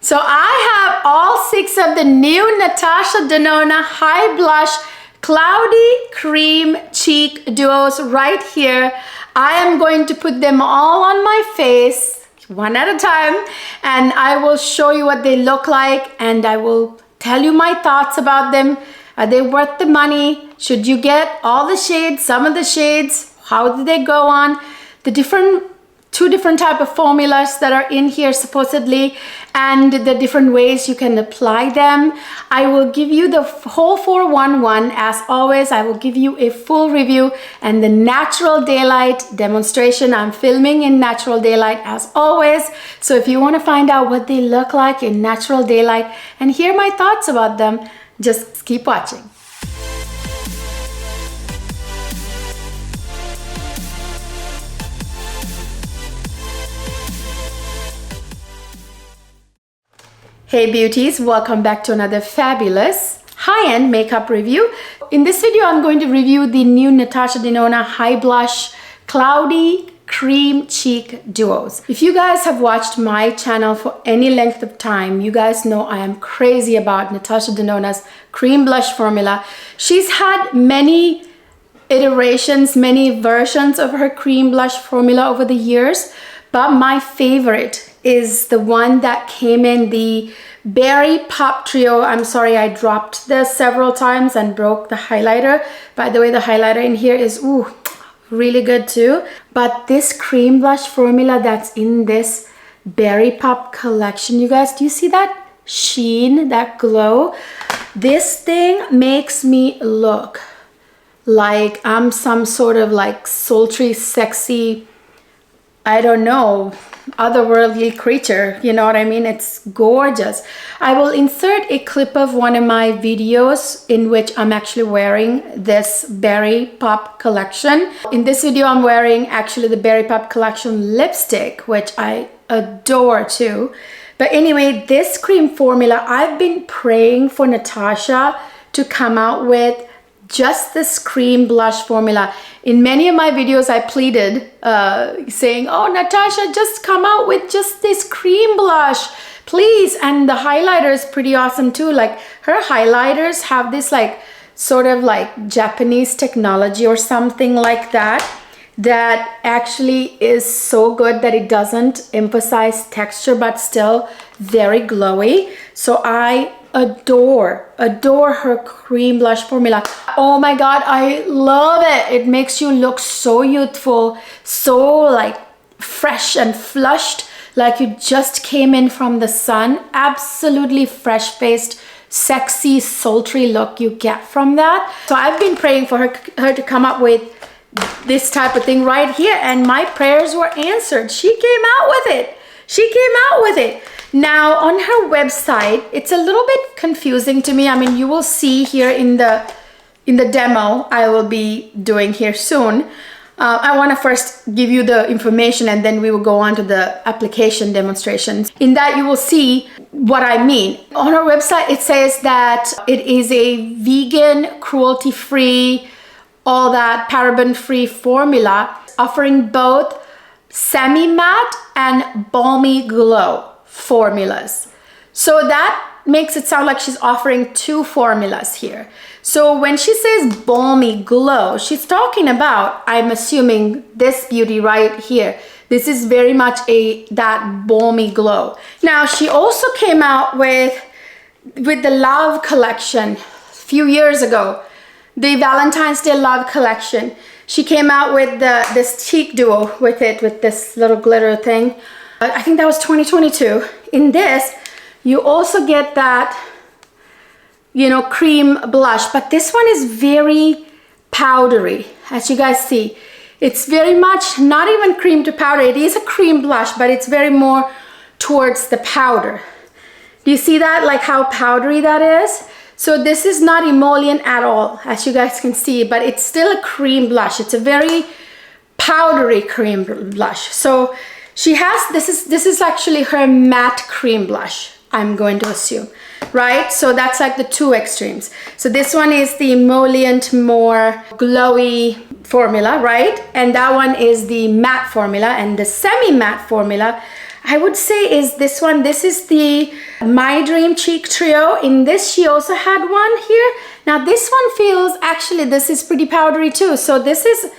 So I have all 6 of the new Natasha Denona High Blush Cloudy Cream Cheek Duos right here. I am going to put them all on my face, one at a time, and I will show you what they look like, and I will tell you my thoughts about them. Are they worth the money? Should you get all the shades, some of the shades? How do they go on? The two different type of formulas that are in here supposedly, and the different ways you can apply them. I will give you the whole 411. As always, I will give you a full review and the natural daylight demonstration. I'm filming in natural daylight as always. So if you want to find out what they look like in natural daylight and hear my thoughts about them, just keep watching. Hey beauties, welcome back to another fabulous high-end makeup review. In this video, I'm going to review the new Natasha Denona High Blush Cloudy Cream Cheek Duos. If you guys have watched my channel for any length of time, you guys know I am crazy about Natasha Denona's cream blush formula. She's had many iterations, many versions of her cream blush formula over the years, but my favorite is the one that came in the Berry Pop Trio. I'm sorry, I dropped this several times and broke the highlighter. By the way, the highlighter in here is really good too. But this cream blush formula that's in this Berry Pop collection, you guys, do you see that sheen, that glow? This thing makes me look like I'm some sort of like sultry, sexy, I don't know, otherworldly creature, you know what I mean? It's gorgeous. I will insert a clip of one of my videos in which I'm actually wearing this Berry Pop collection. In this video, I'm wearing actually the Berry Pop collection lipstick, which I adore too. But anyway, this cream formula, I've been praying for Natasha to come out with just this cream blush formula. In many of my videos, I pleaded saying, oh, Natasha, just come out with just this cream blush, please. And the highlighter is pretty awesome too. Like her highlighters have this like sort of like Japanese technology or something like that, that actually is so good that it doesn't emphasize texture, but still very glowy. So I adore her cream blush formula. Oh my god, I love it. It makes you look so youthful, so like fresh and flushed, like you just came in from the sun. Absolutely fresh-faced, sexy, sultry look you get from that. So I've been praying for her to come up with this type of thing right here, and my prayers were answered. She came out with it. She came out with it. Now on her website, it's a little bit confusing to me. I mean, you will see here in the demo I will be doing here soon. I want to first give you the information and then we will go on to the application demonstrations. In that you will see what I mean. On her website, it says that it is a vegan, cruelty-free, all that paraben-free formula, offering both semi-matte and balmy glow formulas. So that makes it sound like she's offering 2 formulas here. So when she says balmy glow, she's talking about, I'm assuming, this beauty right here. This is very much that balmy glow. Now she also came out with the Love collection a few years ago, the Valentine's Day Love collection. She came out with this cheek duo with it, with this little glitter thing. I think that was 2022. In this, you also get that, you know, cream blush, but this one is very powdery, as you guys see. It's very much not even cream to powder. It is a cream blush, but it's very more towards the powder. Do you see that, like how powdery that is? So this is not emollient at all, as you guys can see, but it's still a cream blush. It's a very powdery cream blush. So she has, this is actually her matte cream blush, I'm going to assume, right? So that's like the 2 extremes. So this one is the emollient, more glowy formula, right? And that one is the matte formula, and the semi-matte formula I would say is this one. This is the My Dream Cheek Trio. In this, she also had one here. Now this one feels, actually this is pretty powdery too. So this is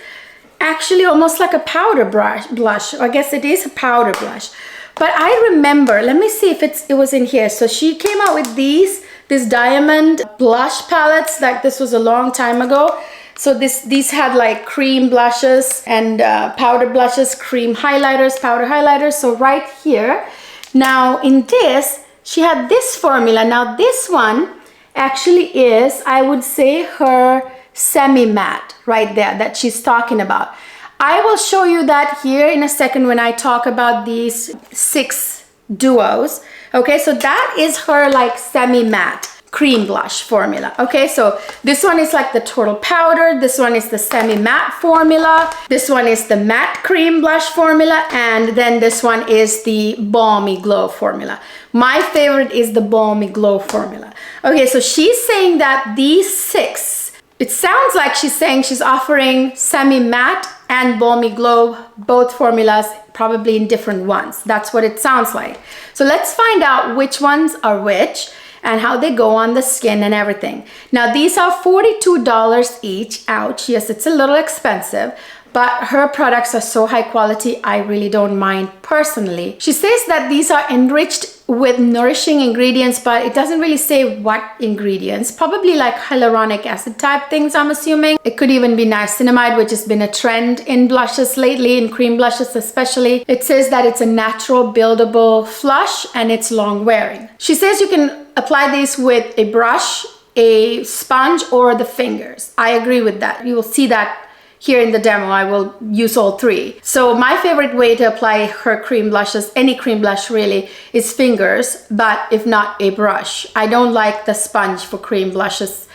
actually almost like a powder blush. I guess it is a powder blush. But I remember, let me see if it was in here. So she came out with this diamond blush palettes. Like this was a long time ago. So these had like cream blushes and powder blushes, cream highlighters, powder highlighters. So right here. Now in this, she had this formula. Now this one actually is, I would say, her semi-matte right there that she's talking about. I will show you that here in a second when I talk about these 6 duos. Okay, so that is her like semi-matte cream blush formula. Okay, so this one is like the total powder, this one is the semi-matte formula, this one is the matte cream blush formula, and then this one is the balmy glow formula. My favorite is the balmy glow formula. Okay, so she's saying that these 6, it sounds like she's saying she's offering semi-matte and balmy glow, both formulas, probably in different ones. That's what it sounds like. So let's find out which ones are which and how they go on the skin and everything. Now these are $42 each. Ouch, yes, it's a little expensive, but her products are so high quality, I really don't mind personally. She says that these are enriched with nourishing ingredients, but it doesn't really say what ingredients. Probably like hyaluronic acid type things, I'm assuming. It could even be niacinamide, which has been a trend in blushes lately, in cream blushes especially. It says that it's a natural buildable flush and it's long wearing. She says you can apply these with a brush, a sponge, or the fingers. I agree with that. You will see that here in the demo. I will use all 3. So my favorite way to apply her cream blushes, any cream blush really, is fingers, but if not, a brush. I don't like the sponge for cream blushes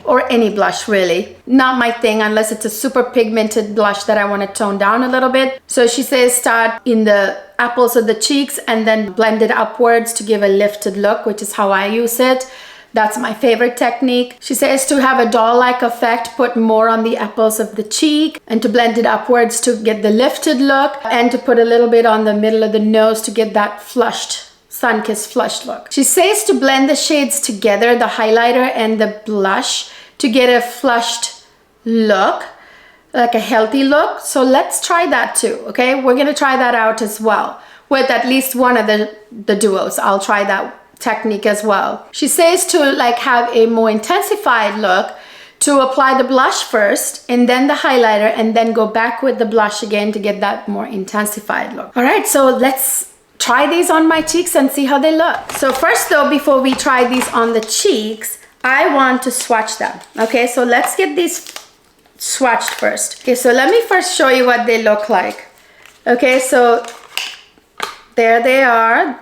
or any blush really. Not my thing unless it's a super pigmented blush that I want to tone down a little bit. So she says start in the apples of the cheeks and then blend it upwards to give a lifted look, which is how I use it. That's my favorite technique. She says to have a doll-like effect, put more on the apples of the cheek and to blend it upwards to get the lifted look, and to put a little bit on the middle of the nose to get that flushed, sun-kissed flushed look. She says to blend the shades together, the highlighter and the blush, to get a flushed look, like a healthy look. So let's try that too, okay? We're gonna try that out as well with at least one of the duos. I'll try that technique as well. She says to like have a more intensified look, to apply the blush first and then the highlighter and then go back with the blush again to get that more intensified look. All right, so let's try these on my cheeks and see how they look. So first though, before we try these on the cheeks, I want to swatch them. Okay, so let's get these swatched first. Okay, so let me first show you what they look like. Okay, so there they are.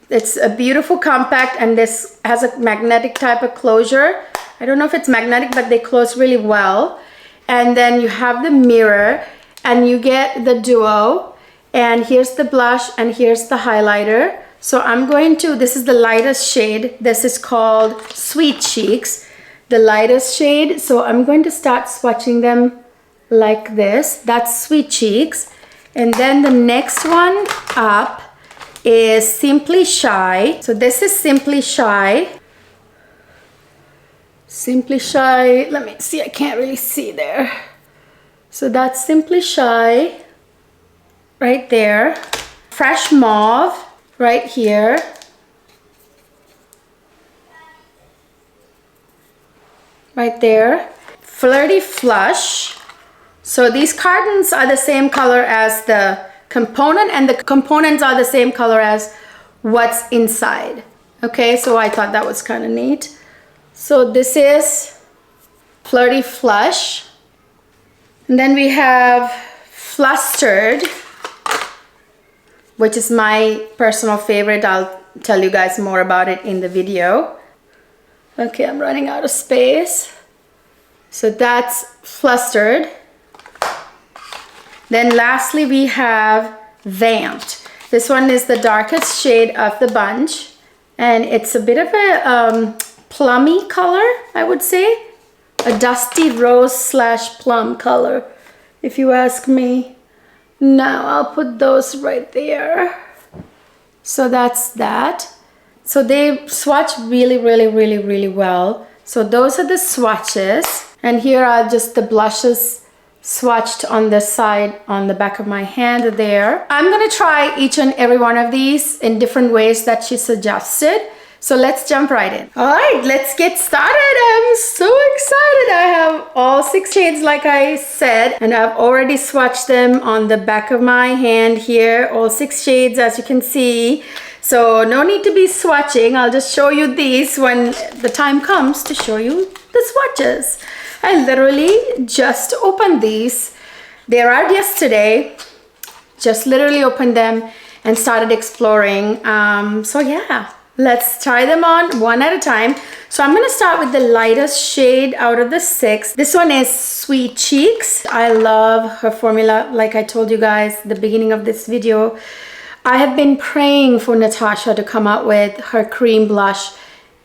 It's a beautiful compact, and this has a magnetic type of closure. I don't know if it's magnetic, but they close really well. And then you have the mirror and you get the duo, and here's the blush and here's the highlighter. So I'm going to, this is the lightest shade. This is called Sweet Cheeks, the lightest shade. So I'm going to start swatching them like this. That's Sweet Cheeks. And then the next one up is Simply Shy. So this is Simply Shy. Simply Shy, let me see, I can't really see there. So that's Simply Shy right there. Fresh Mauve right here. Right there. Flirty Flush. So these cartons are the same color as the component, and the components are the same color as what's inside. Okay, so I thought that was kind of neat. So this is Flirty Flush. And then we have Flustered, which is my personal favorite. I'll tell you guys more about it in the video. Okay, I'm running out of space. So that's Flustered. Then lastly we have Vamp. This one is the darkest shade of the bunch, and it's a bit of a plummy color, I would say. A dusty rose slash plum color, if you ask me. Now I'll put those right there. So that's that. So they swatch really, really, really, really well. So those are the swatches. And here are just the blushes swatched on the side, on the back of my hand there. I'm gonna try each and every one of these in different ways that she suggested. So let's jump right in. All right, let's get started. I'm so excited. I have all 6 shades like I said, and I've already swatched them on the back of my hand here, all 6 shades as you can see. So no need to be swatching. I'll just show you these when the time comes to show you the swatches. I literally just opened these. They arrived yesterday. Just literally opened them and started exploring. So yeah, let's try them on one at a time. So I'm gonna start with the lightest shade out of the 6. This one is Sweet Cheeks. I love her formula. Like I told you guys at the beginning of this video, I have been praying for Natasha to come out with her cream blush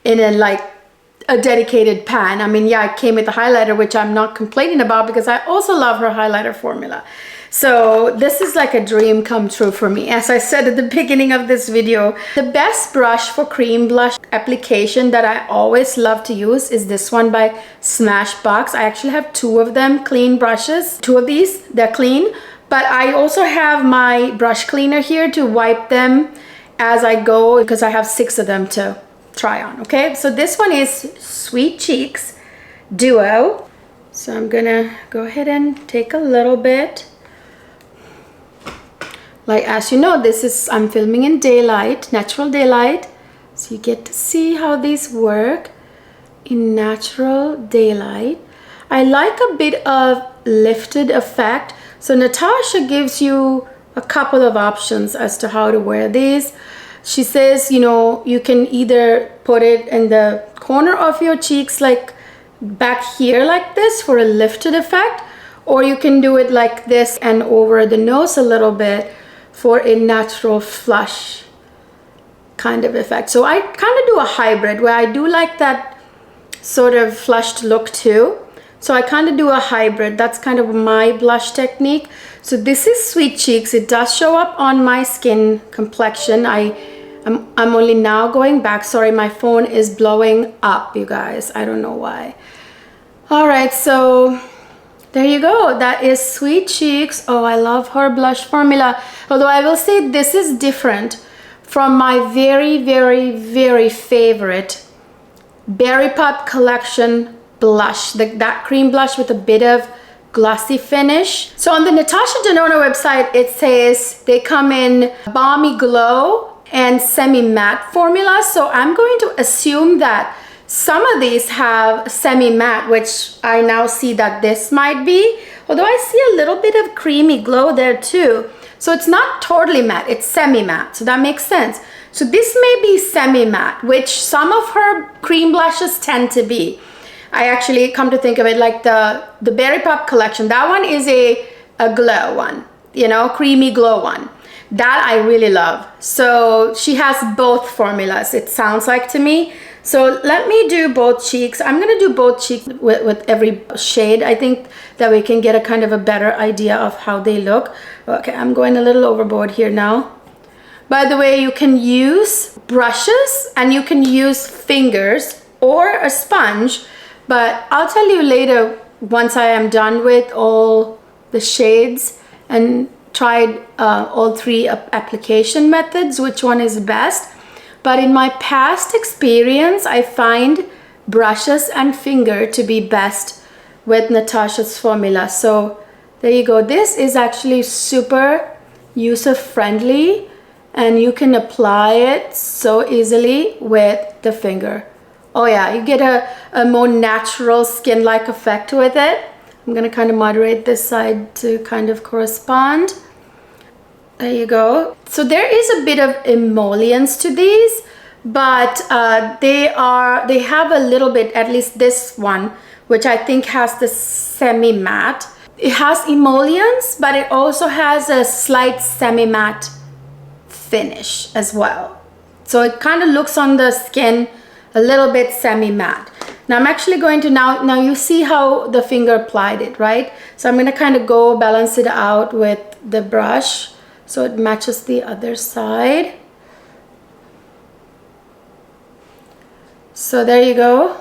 in a dedicated pan. I mean, yeah, it came with the highlighter, which I'm not complaining about because I also love her highlighter formula. So this is like a dream come true for me. As I said at the beginning of this video, the best brush for cream blush application that I always love to use is this one by Smashbox. I actually have 2 of them, clean brushes. 2 of these, they're clean. But I also have my brush cleaner here to wipe them as I go because I have 6 of them to try on, okay? So this one is Sweet Cheeks Duo. So I'm gonna go ahead and take a little bit. Like, as you know, I'm filming in daylight, natural daylight. So you get to see how these work in natural daylight. I like a bit of lifted effect. So Natasha gives you a couple of options as to how to wear these. She says, you know, you can either put it in the corner of your cheeks, like back here like this for a lifted effect, or you can do it like this and over the nose a little bit for a natural flush kind of effect. So I kind of do a hybrid where I do like that sort of flushed look too. So I kind of do a hybrid. That's kind of my blush technique. So this is Sweet Cheeks. It does show up on my skin complexion. I'm only now going back. Sorry, my phone is blowing up, you guys. I don't know why. All right, so there you go. That is Sweet Cheeks. Oh, I love her blush formula. Although I will say this is different from my very, very, very favorite Berry Pop collection blush, that cream blush with a bit of glossy finish. So on the Natasha Denona website, it says they come in Balmy Glow and Semi-Matte formula. So I'm going to assume that some of these have semi-matte, which I now see that this might be, although I see a little bit of creamy glow there too. So it's not totally matte, it's semi-matte, so that makes sense. So this may be semi-matte, which some of her cream blushes tend to be. I actually, come to think of it, like the Berry Pop collection, that one is a glow one, you know, creamy glow one. That I really love. So she has both formulas, it sounds like to me. So let me do both cheeks. I'm gonna do both cheeks with every shade. I think that we can get a kind of a better idea of how they look. Okay, I'm going a little overboard here now. By the way, you can use brushes and you can use fingers or a sponge, but I'll tell you later once I am done with all the shades and tried all 3 application methods, which one is best. But in my past experience, I find brushes and finger to be best with Natasha's formula. So there you go. This is actually super user-friendly and you can apply it so easily with the finger. Oh yeah, you get a more natural skin-like effect with it. I'm gonna kind of moderate this side to kind of correspond. There you go. So there is a bit of emollients to these, but they have a little bit, at least this one, which I think has the semi-matte. It has emollients, but it also has a slight semi-matte finish as well. So it kind of looks on the skin a little bit semi-matte. Now I'm actually going to, now you see how the finger applied it, right? So I'm gonna kind of go balance it out with the brush so it matches the other side. So there you go.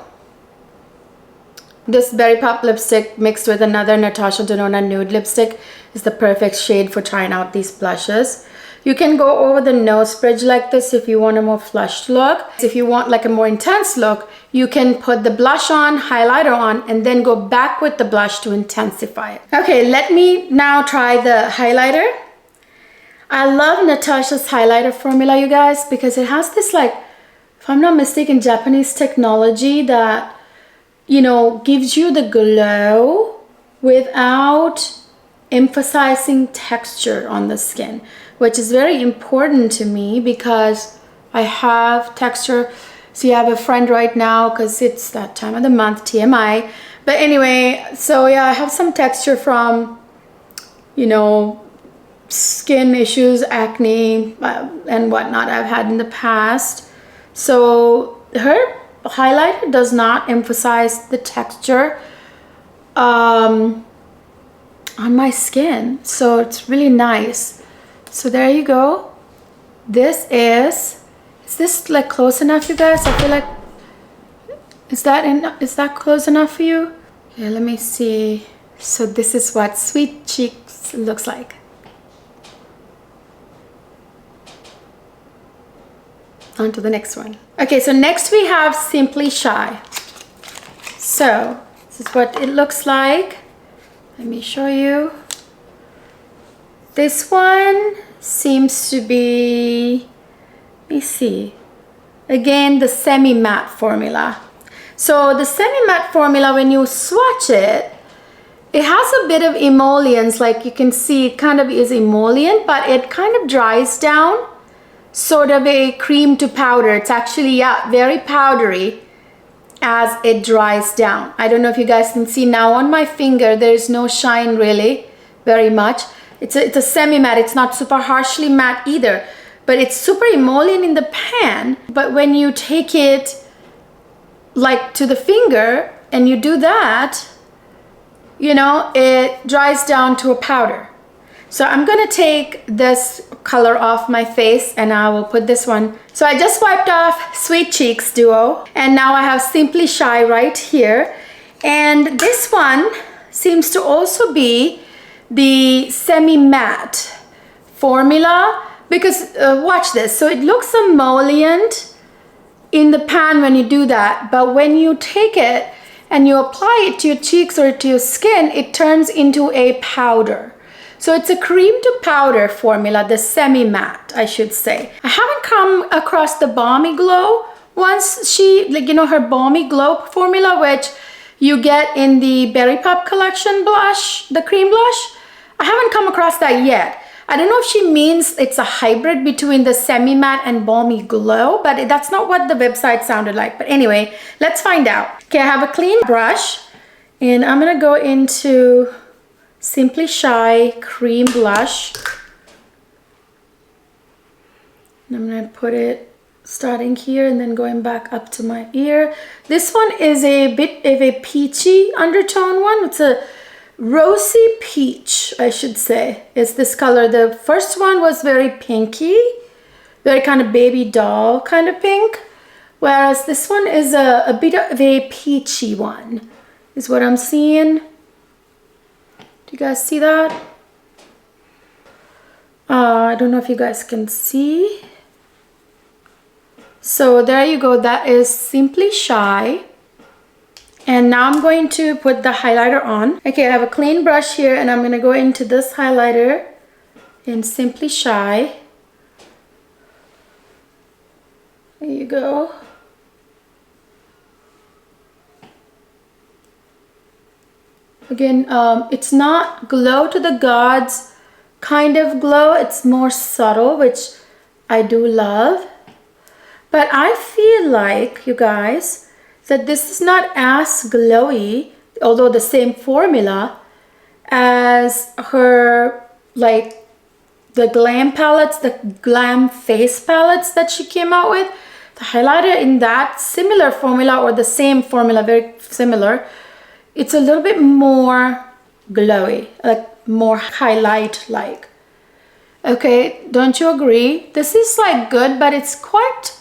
This Berry Pop lipstick mixed with another Natasha Denona nude lipstick is the perfect shade for trying out these blushes. You can go over the nose bridge like this if you want a more flushed look. If you want like a more intense look, you can put the blush on, highlighter on, and then go back with the blush to intensify it. Okay, let me now try the highlighter. I love Natasha's highlighter formula, you guys, because it has this, like, if I'm not mistaken, Japanese technology that, you know, gives you the glow without emphasizing texture on the skin, which is very important to me because I have texture. So you have a friend right now because it's that time of the month, TMI. But anyway, so yeah, I have some texture from, you know, skin issues, acne, and whatnot I've had in the past. So her highlighter does not emphasize the texture on my skin, so it's really nice. So there you go. This is this like close enough, you guys? I feel like, is that close enough for you? Okay, let me see. So this is what Sweet Cheeks looks like. On to the next one. Okay, so next we have Simply Shy. So this is what it looks like. Let me show you. This one seems to be, let me see, again the semi-matte formula. So the semi-matte formula, when you swatch it, it has a bit of emollients, like you can see it kind of is emollient, but it kind of dries down, sort of a cream to powder. It's actually, yeah, very powdery as it dries down. I don't know if you guys can see now on my finger, there's no shine really very much. It's a semi-matte. It's not super harshly matte either, but it's super emollient in the pan. But when you take it like to the finger and you do that, you know, it dries down to a powder. So I'm gonna take this color off my face and I will put this one. So I just wiped off Sweet Cheeks Duo and now I have Simply Shy right here. And this one seems to also be the semi-matte formula because watch this. So it looks emollient in the pan when you do that, but when you take it and you apply it to your cheeks or to your skin, it turns into a powder. So it's a cream to powder formula, the semi-matte, I should say. I haven't come across the Balmy Glow once. She, like, you know, her Balmy Glow formula, which you get in the Berry Pop collection blush, the cream blush. I haven't come across that yet. I don't know if she means it's a hybrid between the semi-matte and Balmy Glow, but that's not what the website sounded like. But anyway, let's find out. Okay, I have a clean brush and I'm gonna go into Simply Shy Cream Blush. And I'm gonna put it starting here and then going back up to my ear. This one is a bit of a peachy undertone one. It's a rosy peach, I should say, is this color. The first one was very pinky, very kind of baby doll kind of pink, whereas this one is a bit of a peachy one, is what I'm seeing. Do you guys see that? I don't know if you guys can see. So there you go, that is Simply Shy. And now I'm going to put the highlighter on. Okay, I have a clean brush here and I'm gonna go into this highlighter in Simply Shy. There you go. Again, it's not glow to the gods kind of glow. It's more subtle, which I do love. But I feel like, you guys, that this is not as glowy, although the same formula, as her, like, the glam palettes, the glam face palettes that she came out with. The highlighter in that similar formula, or the same formula, very similar, it's a little bit more glowy, like more highlight-like. Okay, don't you agree? This is like good, but it's quite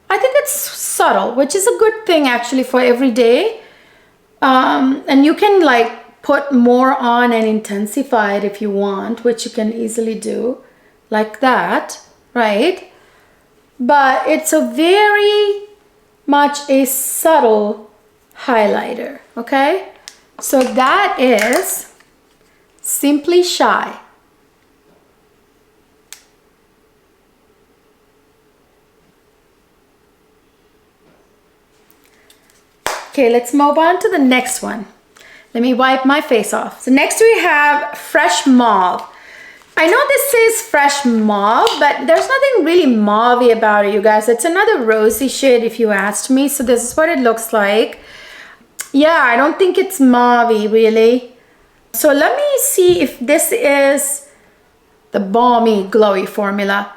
I think it's subtle, which is a good thing actually for every day. And you can like put more on and intensify it if you want, which you can easily do like that, right? But it's a very much a subtle highlighter, okay? So that is Simply Shy. Okay, let's move on to the next one. Let me wipe my face off. So next we have Fresh Mauve. I know this says Fresh Mauve, but there's nothing really mauve-y about it, you guys. It's another rosy shade if you asked me. So this is what it looks like. Yeah, I don't think it's mauve-y really. So let me see if this is the Balmy Glowy formula.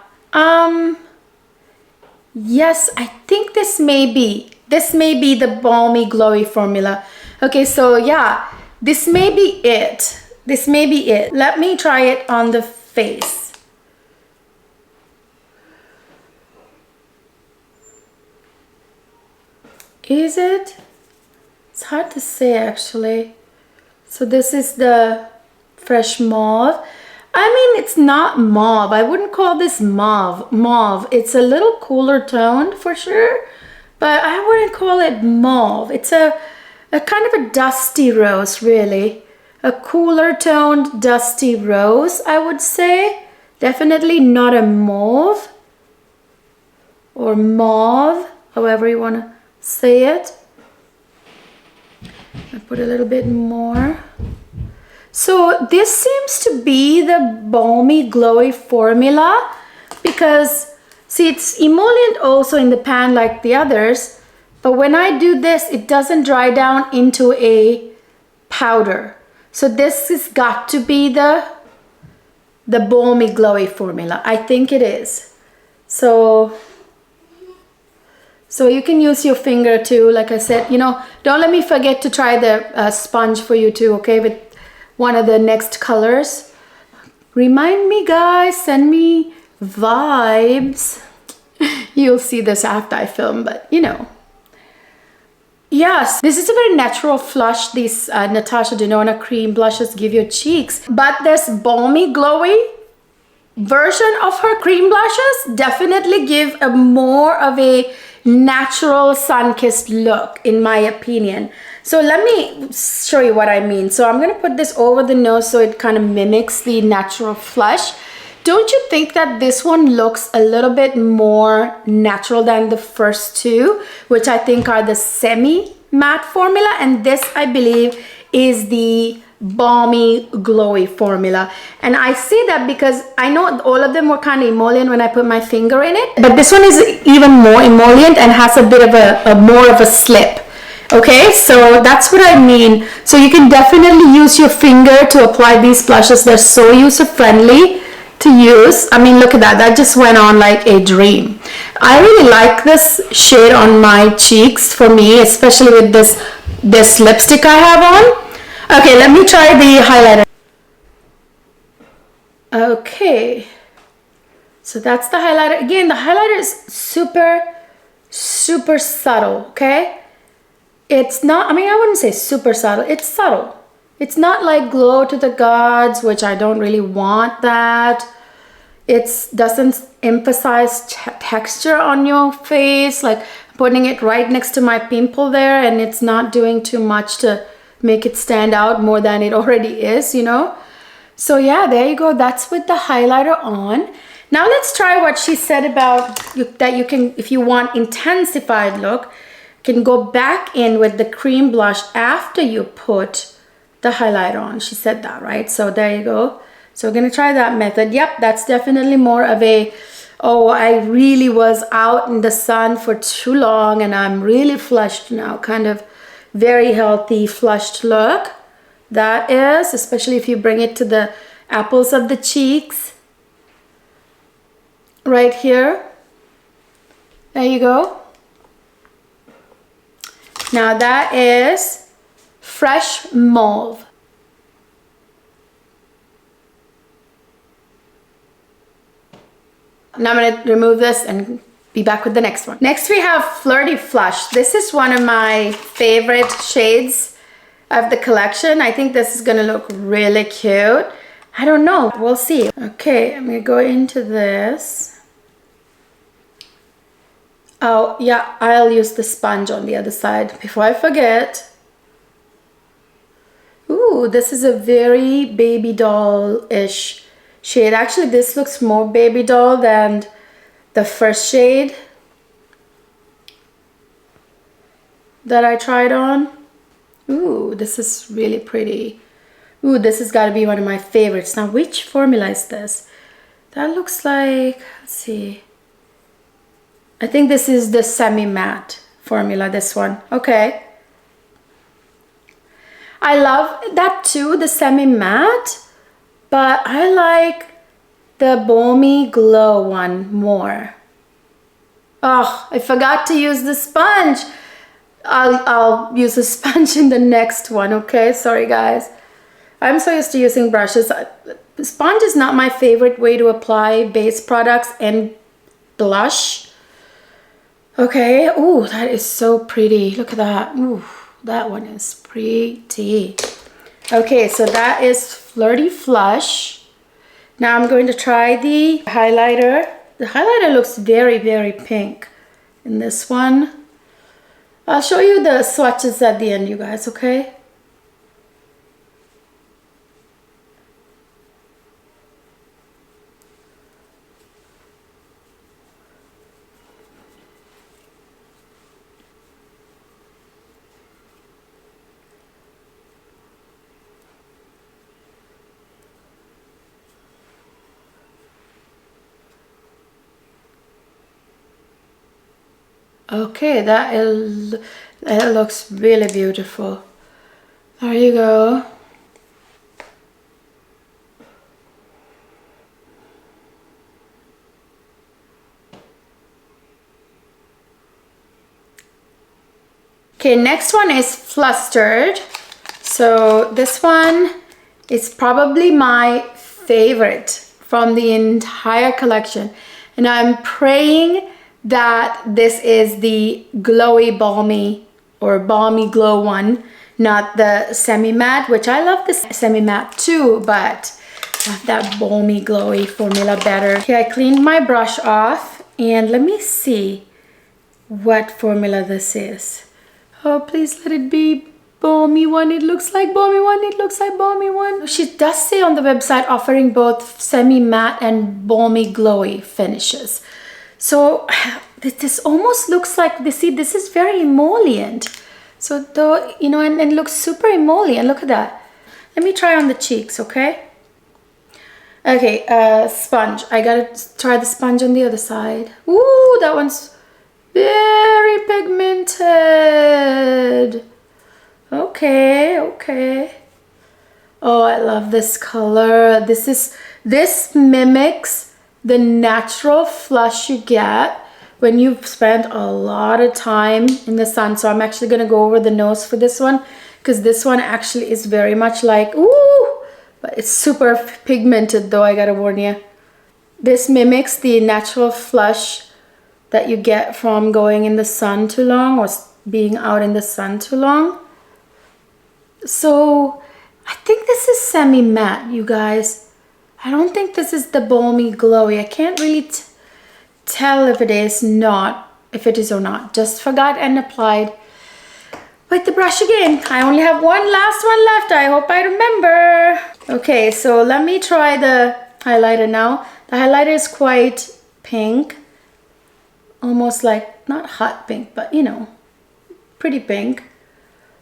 Yes, I think this may be the Balmy Glowy formula. Okay, so yeah, this may be it. This may be it. Let me try it on the face. Is it? It's hard to say actually. So this is the Fresh Mauve. I mean, it's not mauve. I wouldn't call this mauve. It's a little cooler toned for sure, but I wouldn't call it mauve. It's a kind of a dusty rose, really. A cooler toned dusty rose, I would say. Definitely not a mauve or mauve, however you want to say it. I put a little bit more. So this seems to be the Balmy Glowy formula because see, it's emollient also in the pan like the others, but when I do this, it doesn't dry down into a powder. So this has got to be the Balmy Glowy formula. I think it is. So you can use your finger too, like I said, you know, don't let me forget to try the sponge for you too, okay, with one of the next colors. Remind me guys, send me vibes. You'll see this after I film, but you know. Yes, this is a very natural flush. These NATASHA DENONA cream blushes give your cheeks, but this Balmy Glowy version of her cream blushes definitely give a more of a natural sun-kissed look in my opinion. So let me show you what I mean. So I'm going to put this over the nose so it kind of mimics the natural flush. Don't you think that this one looks a little bit more natural than the first two, which I think are the semi-matte formula, and this I believe is the Balmy Glowy formula. And I say that because I know all of them were kind of emollient when I put my finger in it, but this one is even more emollient and has a bit of a more of a slip. Okay, so that's what I mean. So you can definitely use your finger to apply these blushes. They're so user friendly to use. I mean, look at that, that just went on like a dream. I really like this shade on my cheeks for me, especially with this lipstick I have on. Okay, let me try the highlighter. Okay, so that's the highlighter. Again, the highlighter is super subtle, okay? It's not, I mean, I wouldn't say super subtle, it's subtle. It's not like glow to the gods, which I don't really want that. It doesn't emphasize texture on your face, like putting it right next to my pimple there, and it's not doing too much to make it stand out more than it already is, you know? So yeah, there you go. That's with the highlighter on. Now let's try what she said about that you can, if you want intensified look, can go back in with the cream blush after you put the highlighter on. She said that, right? So there you go. So we're gonna try that method. Yep, that's definitely more of a, oh, I really was out in the sun for too long and I'm really flushed now, kind of very healthy flushed look. That is, especially if you bring it to the apples of the cheeks. Right here. There you go. Now that is Fresh Mauve. Now I'm going to remove this and be back with the next one. Next we have Flirty Flush. This is one of my favorite shades of the collection. I think this is gonna look really cute. I don't know, we'll see. Okay, I'm gonna go into this. Oh yeah, I'll use the sponge on the other side before I forget. Ooh, this is a very baby doll-ish shade. Actually, this looks more baby doll than the first shade that I tried on. Ooh, this is really pretty. Ooh, this has got to be one of my favorites. Now, which formula is this? That looks like, let's see. I think this is the semi-matte formula, this one. Okay. I love that too, the semi-matte, but I like the Balmy Glow one more. Oh, I forgot to use the sponge. I'll use the sponge in the next one, okay? Sorry, guys. I'm so used to using brushes. Sponge is not my favorite way to apply base products and blush. Okay, ooh, that is so pretty. Look at that. Ooh, that one is pretty. Okay, so that is Flirty Flush. Now I'm going to try the highlighter. The highlighter looks very, very pink in this one. I'll show you the swatches at the end, you guys, okay? Okay, it looks really beautiful. There you go. Okay, next one is Flustered. So this one is probably my favorite from the entire collection. And I'm praying that this is the glowy balmy or balmy glow one, not the semi-matte, which I love the semi-matte too, but I love that balmy glowy formula better. Okay, I cleaned my brush off and let me see what formula this is. Oh, please let it be balmy one. It looks like balmy one. It looks like balmy one. She does say on the website offering both semi-matte and balmy glowy finishes. So this almost looks like, this is very emollient. So though, you know, and looks super emollient. Look at that. Let me try on the cheeks, okay? Okay, sponge. I gotta try the sponge on the other side. Ooh, that one's very pigmented. Okay, okay. Oh, I love this color. This mimics the natural flush you get when you've spent a lot of time in the sun. So I'm actually going to go over the nose for this one because this one actually is very much like, ooh, but it's super pigmented though, I gotta warn you. This mimics the natural flush that you get from going in the sun too long or being out in the sun too long. So I think this is semi-matte, you guys. I don't think this is the balmy glowy. I can't really tell if it is or not. Just forgot and applied with the brush again. I only have one last one left. I hope I remember. Okay, so let me try the highlighter now. The highlighter is quite pink. Almost like, not hot pink, but you know, pretty pink.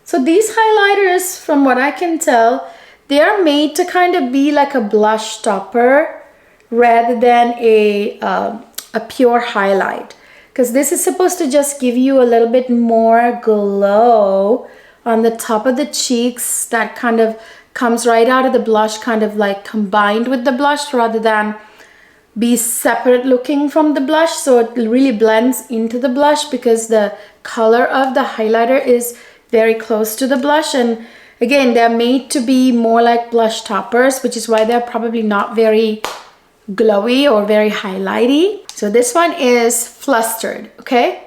So these highlighters, from what I can tell, they are made to kind of be like a blush topper rather than a pure highlight. Because this is supposed to just give you a little bit more glow on the top of the cheeks that kind of comes right out of the blush, kind of like combined with the blush rather than be separate looking from the blush. So it really blends into the blush because the color of the highlighter is very close to the blush. And again, they're made to be more like blush toppers, which is why they're probably not very glowy or very highlighty. So this one is Flustered, okay?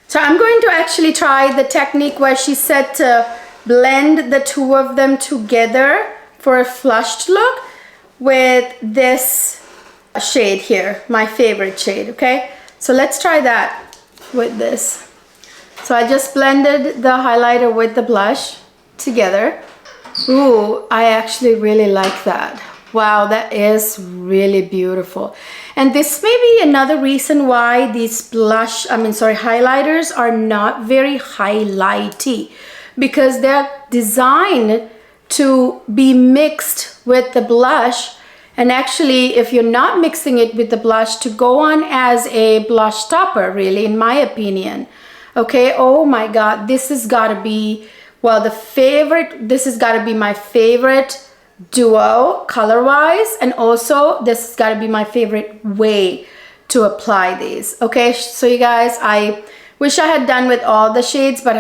So I'm going to actually try the technique where she said to blend the two of them together for a flushed look with this shade here, my favorite shade, okay? So let's try that with this. So I just blended the highlighter with the blush together. Ooh, I actually really like that. Wow, that is really beautiful. And this may be another reason why these highlighters are not very highlighty, because they're designed to be mixed with the blush. And actually, if you're not mixing it with the blush, to go on as a blush topper, really, in my opinion. Okay, oh my God, this has gotta be, well, this has gotta be my favorite duo color-wise, and also this has gotta be my favorite way to apply these. Okay, so you guys, I wish I had done with all the shades, but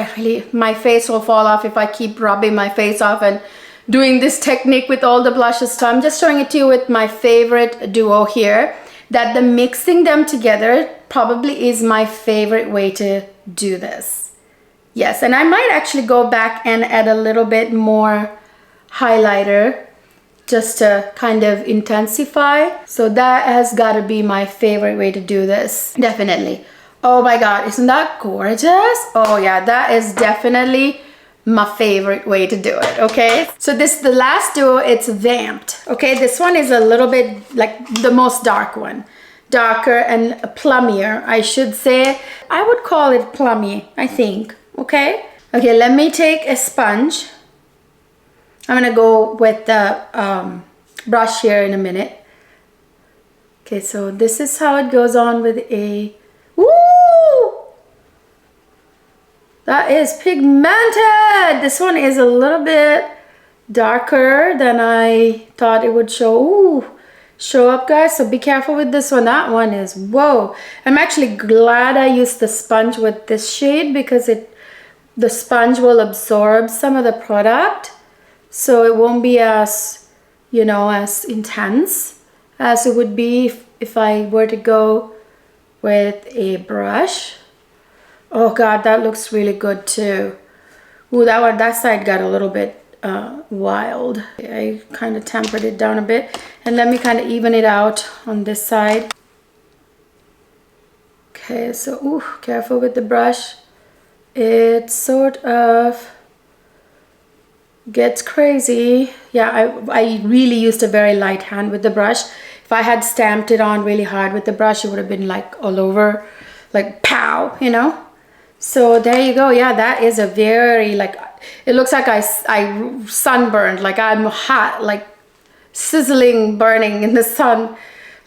my face will fall off if I keep rubbing my face off and doing this technique with all the blushes. So I'm just showing it to you with my favorite duo here, that the mixing them together probably is my favorite way to do this. Yes, and I might actually go back and add a little bit more highlighter just to kind of intensify. So that has got to be my favorite way to do this, definitely. Oh my God, isn't that gorgeous? Oh yeah, that is definitely my favorite way to do it, okay? So the last duo, it's Vamped, okay? This one is a little bit like the most dark one. Darker and plummier, I should say. I would call it plummy, I think, okay? Okay, let me take a sponge. I'm gonna go with the brush here in a minute. Okay, so this is how it goes on with a, woo! That is pigmented. This one is a little bit darker than I thought it would show up, guys. So be careful with this one. That one is, whoa. I'm actually glad I used the sponge with this shade, because the sponge will absorb some of the product. So it won't be as, you know, as intense as it would be if I were to go with a brush. Oh God, that looks really good too. Ooh, that side got a little bit wild. I kind of tempered it down a bit, and let me kind of even it out on this side. Okay, so ooh, careful with the brush. It sort of gets crazy. Yeah, I really used a very light hand with the brush. If I had stamped it on really hard with the brush, it would have been like all over, like pow, you know. So there you go. Yeah, that is a very, like, it looks like I sunburned, like I'm hot, like sizzling, burning in the sun,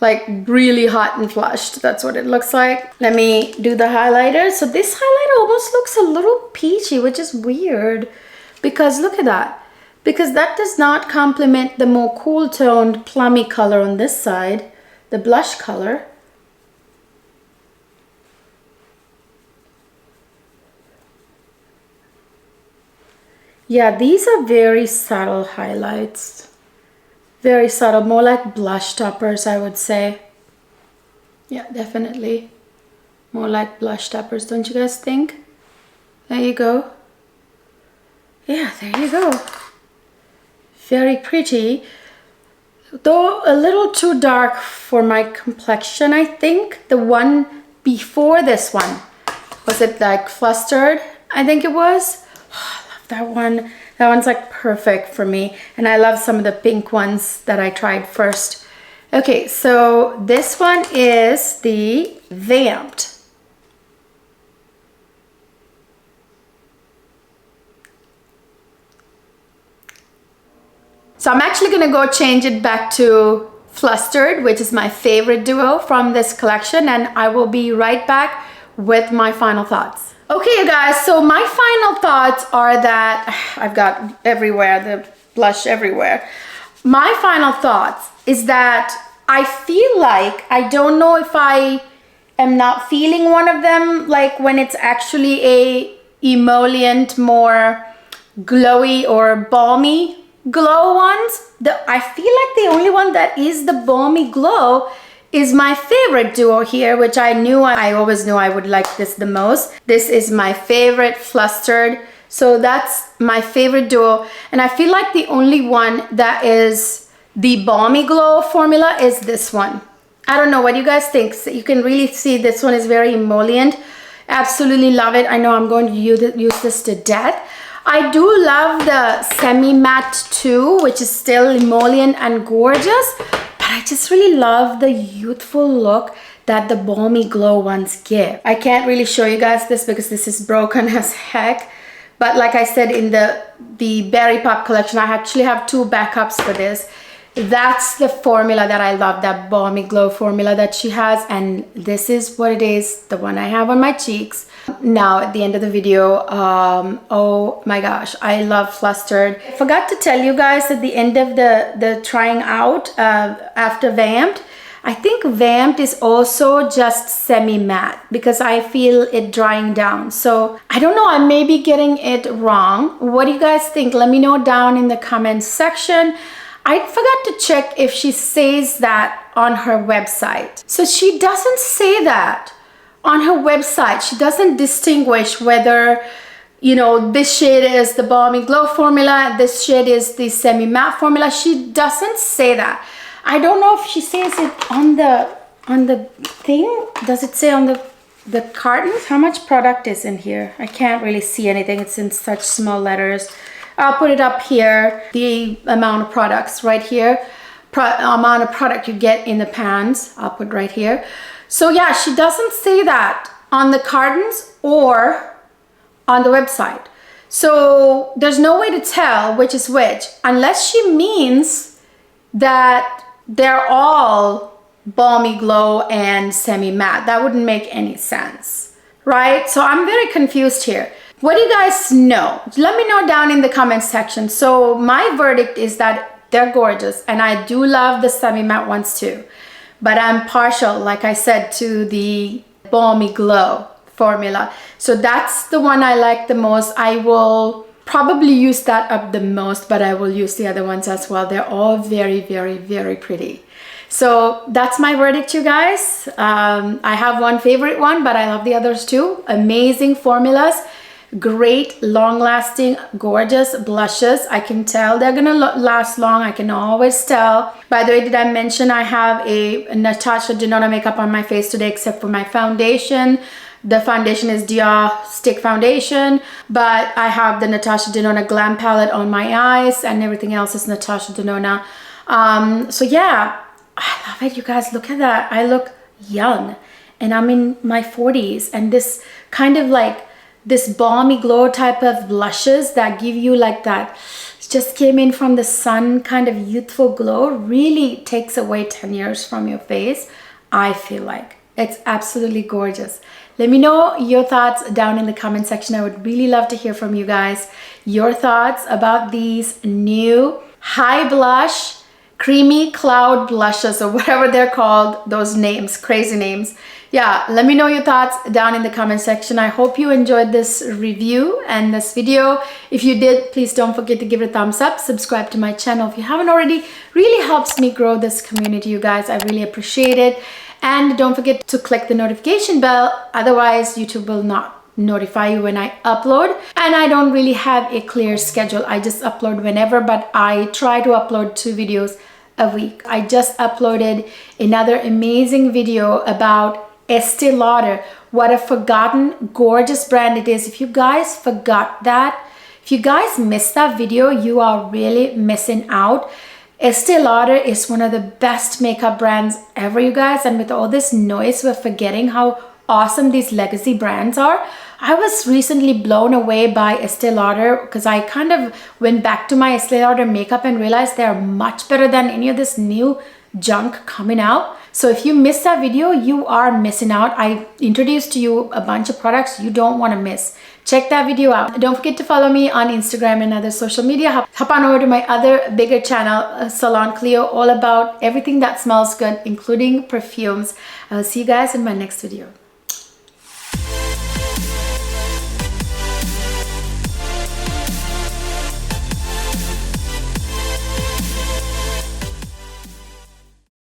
like really hot and flushed. That's what it looks like. Let me do the highlighter. So this highlighter almost looks a little peachy, which is weird, because look at that. Because that does not complement the more cool toned plummy color on this side, the blush color. Yeah, these are very subtle highlights. Very subtle, more like blush toppers, I would say. Yeah, definitely. More like blush toppers, don't you guys think? There you go. Yeah, there you go. Very pretty. Though a little too dark for my complexion, I think. The one before this one, was it like Flustered? I think it was. Oh, I love that one. That one's like perfect for me. And I love some of the pink ones that I tried first. Okay, so this one is the Vamped. So I'm actually gonna go change it back to Flustered, which is my favorite duo from this collection, and I will be right back with my final thoughts. Okay, you guys, so my final thoughts are that I've got everywhere, the blush everywhere. My final thoughts is that I feel like, I don't know if I am not feeling one of them, like when it's actually a emollient, more glowy or balmy glow ones. I feel like the only one that is the balmy glow is my favorite duo here, which I always knew I would like this the most. This is my favorite, Flustered. So that's my favorite duo. And I feel like the only one that is the balmy glow formula is this one. I don't know what you guys think. So you can really see this one is very emollient. Absolutely love it. I know I'm going to use this to death. I do love the semi-matte too, which is still emollient and gorgeous, but I just really love the youthful look that the balmy glow ones give. I can't really show you guys this because this is broken as heck, but like I said, in the Berry Pop collection, I actually have 2 backups for this. That's the formula that I love, that balmy glow formula that she has, and this is what it is, the one I have on my cheeks. Now at the end of the video, oh my gosh, I love Flustered. I forgot to tell you guys at the end of the trying out after Vamp, I think Vamp is also just semi-matte because I feel it drying down. So I don't know, I may be getting it wrong. What do you guys think? Let me know down in the comments section. I forgot to check if she says that on her website. So she doesn't say that on her website. She doesn't distinguish whether, you know, this shade is the balmy glow formula, this shade is the semi-matte formula. She doesn't say that. I don't know if she says it on the thing. Does it say on the carton? How much product is in here? I can't really see anything. It's in such small letters. I'll put it up here, the amount of products right here, amount of product you get in the pans, I'll put right here. So yeah, she doesn't say that on the cartons or on the website. So there's no way to tell which is which, unless she means that they're all balmy glow and semi-matte. That wouldn't make any sense, right? So I'm very confused here. What do you guys know? Let me know down in the comment section. So my verdict is that they're gorgeous, and I do love the semi-matte ones too. But I'm partial, like I said, to the balmy glow formula. So that's the one I like the most. I will probably use that up the most, but I will use the other ones as well. They're all very, very, very pretty. So that's my verdict, you guys. I have one favorite one, but I love the others too. Amazing formulas. Great, long-lasting, gorgeous blushes. I can tell they're gonna last long. I can always tell. By the way, did I mention I have a NATASHA DENONA makeup on my face today, except for my foundation. The foundation is DUOS stick foundation, but I have the NATASHA DENONA Glam palette on my eyes, and everything else is NATASHA DENONA. So yeah, I love it, you guys. Look at that. I look young, and I'm in my 40s, and this kind of like this balmy glow type of blushes that give you like that just came in from the sun kind of youthful glow really takes away 10 years from your face. I feel like it's absolutely gorgeous. Let me know your thoughts down in the comment section. I would really love to hear from you guys, your thoughts about these new high blush creamy cloud blushes, or whatever they're called, those names, crazy names. Yeah, let me know your thoughts down in the comment section. I hope you enjoyed this review and this video. If you did, please don't forget to give it a thumbs up, subscribe to my channel if you haven't already. Really helps me grow this community, you guys. I really appreciate it. And don't forget to click the notification bell, otherwise YouTube will not notify you when I upload. And I don't really have a clear schedule. I just upload whenever, but I try to upload 2 videos a week. I just uploaded another amazing video about Estee Lauder. What a forgotten, gorgeous brand it is. If you guys forgot that, if you guys missed that video, you are really missing out. Estee Lauder is one of the best makeup brands ever, you guys. And with all this noise, we're forgetting how awesome these legacy brands are. I was recently blown away by Estee Lauder because I kind of went back to my Estee Lauder makeup and realized they're much better than any of this new junk coming out. So if you missed that video, you are missing out. I introduced to you a bunch of products you don't want to miss. Check that video out. Don't forget to follow me on Instagram and other social media. Hop on over to my other bigger channel, Salon Cleo, all about everything that smells good, including perfumes. I'll see you guys in my next video.